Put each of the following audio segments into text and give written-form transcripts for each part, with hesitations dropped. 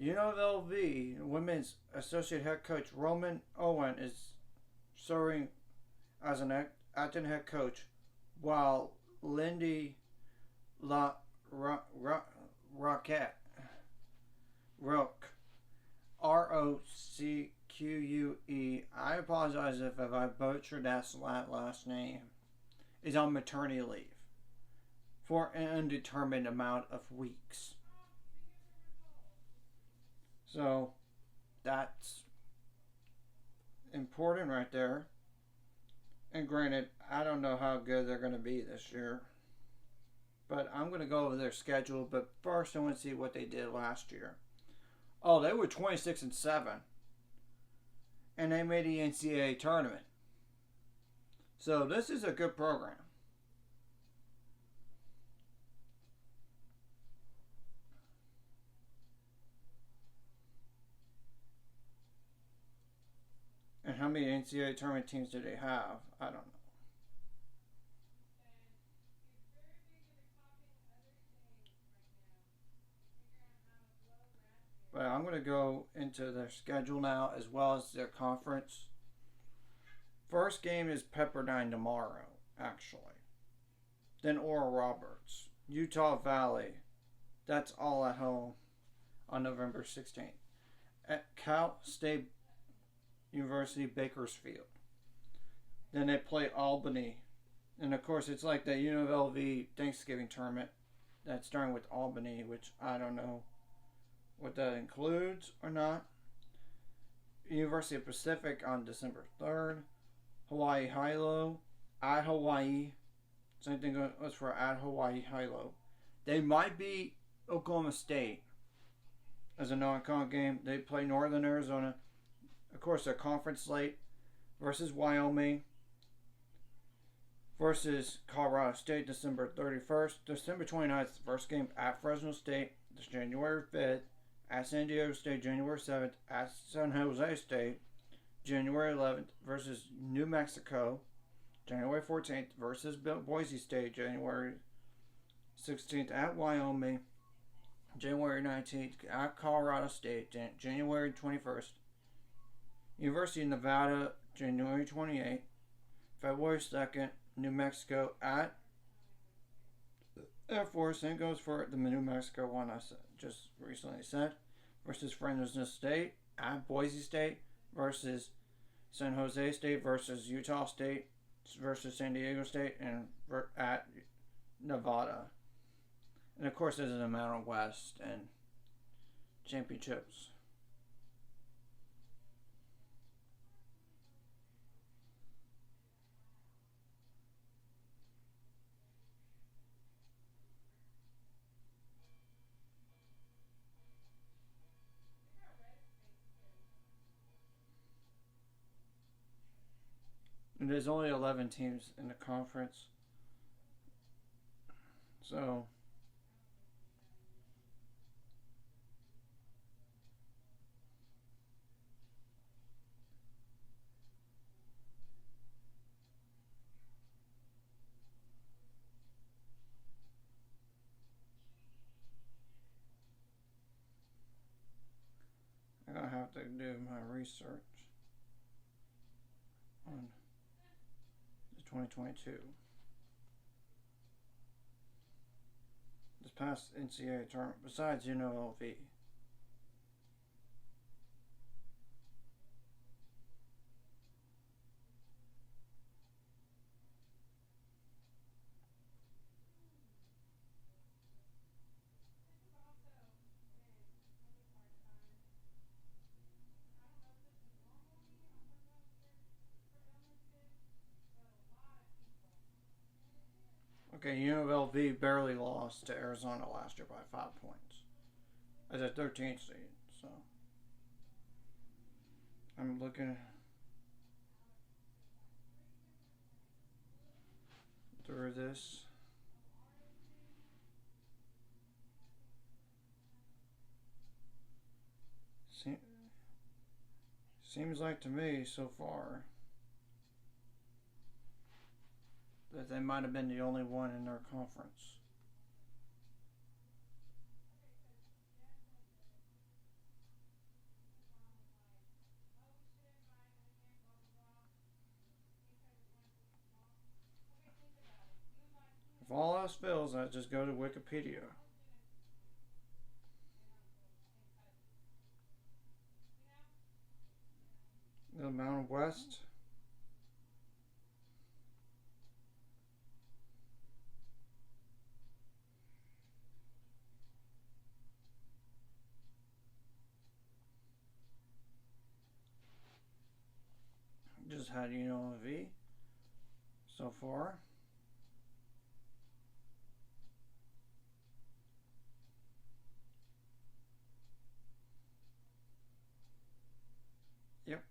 UNLV women's associate head coach Roman Owen is serving as an acting head coach, while Lindy La Roquette Roque Rocque. I apologize if I butchered that last name. Is on maternity leave for an undetermined amount of weeks. So that's important right there. And granted, I don't know how good they're going to be this year. But I'm going to go over their schedule. But first, I want to see what they did last year. Oh, they were 26-7. And they made the NCAA tournament. So this is a good program. And how many NCAA tournament teams do they have? I don't know. But I'm going to go into their schedule now as well as their conference. First game is Pepperdine tomorrow, actually. Then Oral Roberts, Utah Valley. That's all at home on November 16th. At Cal State University Bakersfield. Then they play Albany. And of course, it's like the UNLV Thanksgiving tournament that's starting with Albany, which I don't know what that includes or not. University of Pacific on December 3rd. Hawaii Hilo at Hawaii. Same thing goes for at Hawaii Hilo. They might beat Oklahoma State as a non-con game. They play Northern Arizona. Of course, their conference slate versus Wyoming versus Colorado State December 31st. December 29th, first game at Fresno State. This January 5th. At San Diego State, January 7th. At San Jose State, January 11th versus New Mexico. January 14th versus Boise State, January 16th at Wyoming. January 19th at Colorado State, January 21st. University of Nevada, January 28th. February 2nd, New Mexico at Air Force. Same goes for the New Mexico one I just recently said. Versus Fresno State at Boise State. Versus San Jose State. Versus Utah State. Versus San Diego State. And at Nevada. And of course, there's the Mountain West and championships. And there's only 11 teams in the conference. So I'm going to have to do my research on the 2022. This past NCAA tournament, besides UNLV. Okay, UNLV barely lost to Arizona last year by 5 points as a 13th seed. So I'm looking through this. Seems like to me so far that they might have been the only one in their conference. all else fails, I just go to Wikipedia. The Mountain West. Just had UNLV so far. Yep,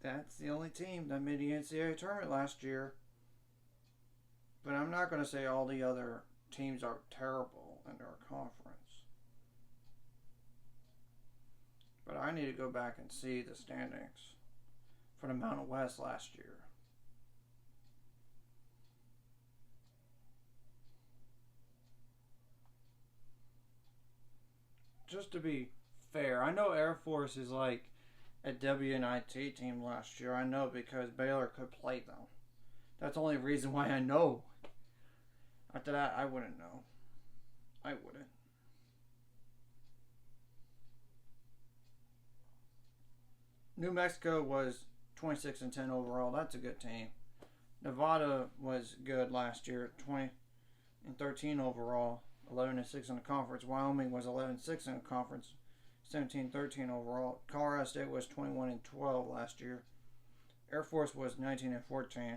that's the only team that made the NCAA tournament last year. But I'm not going to say all the other teams are terrible in their conference. But I need to go back and see the standings for the Mountain West last year. Just to be fair, I know Air Force is like a WNIT team last year. I know because Baylor could play them. That's the only reason why I know. After that, I wouldn't know. I wouldn't. New Mexico was 26-10 overall. That's a good team. Nevada was good last year, 20-13 overall, 11-6 in the conference. Wyoming was 11-6 in the conference, 17-13 overall. Colorado State was 21-12 last year. Air Force was 19-14.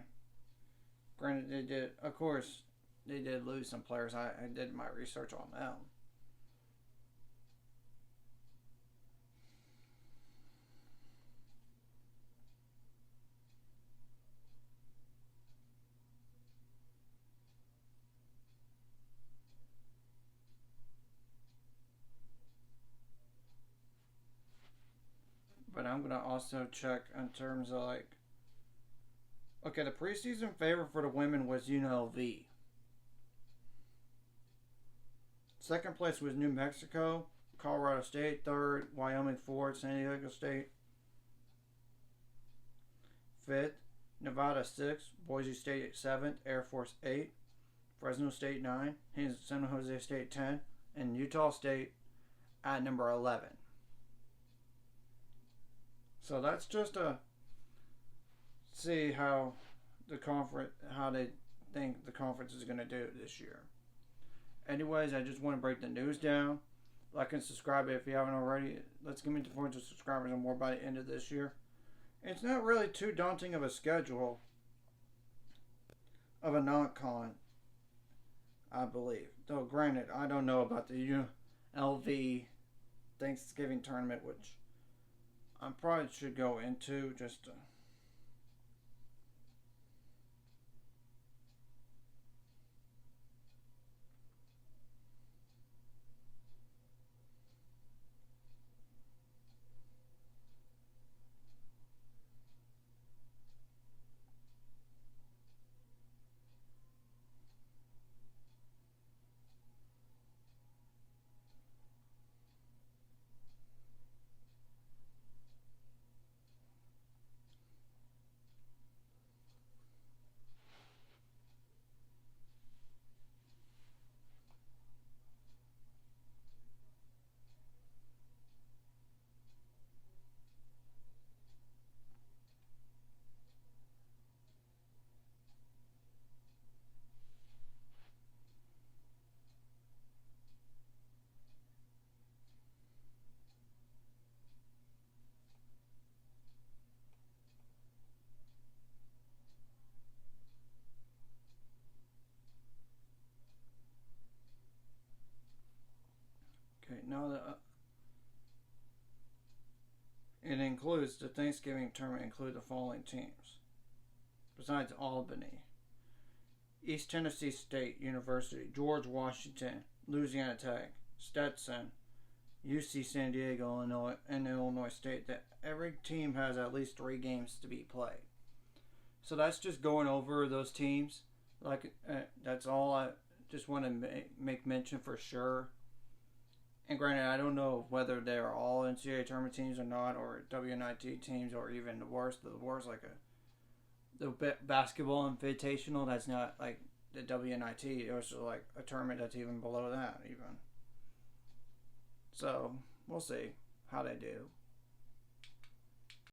Granted, they did, of course, they did lose some players. I did my research on them. But I'm gonna also check in terms of like, okay, the preseason favorite for the women was UNLV. Second place was New Mexico, Colorado State third, Wyoming fourth, San Diego State fifth, Nevada sixth, Boise State seventh, Air Force eighth, Fresno State 9, San Jose State 10, and Utah State at number 11. So that's just to see how they think the conference is going to do this year. Anyways, I just want to break the news down. Like and subscribe if you haven't already. Let's get me to 400 subscribers and more by the end of this year. It's not really too daunting of a schedule of a non-con, I believe. Though, granted, I don't know about the UNLV Thanksgiving tournament, which I probably should go into just to. Okay, now that it includes the Thanksgiving tournament, include the following teams. Besides Albany, East Tennessee State University, George Washington, Louisiana Tech, Stetson, UC San Diego, Illinois, and Illinois State. That every team has at least 3 games to be played. So that's just going over those teams. Like that's all I just want to make mention for sure. And granted, I don't know whether they are all NCAA tournament teams or not, or WNIT teams, or even the worst like the basketball invitational. That's not like the WNIT, it was like a tournament that's even below that, even. So we'll see how they do.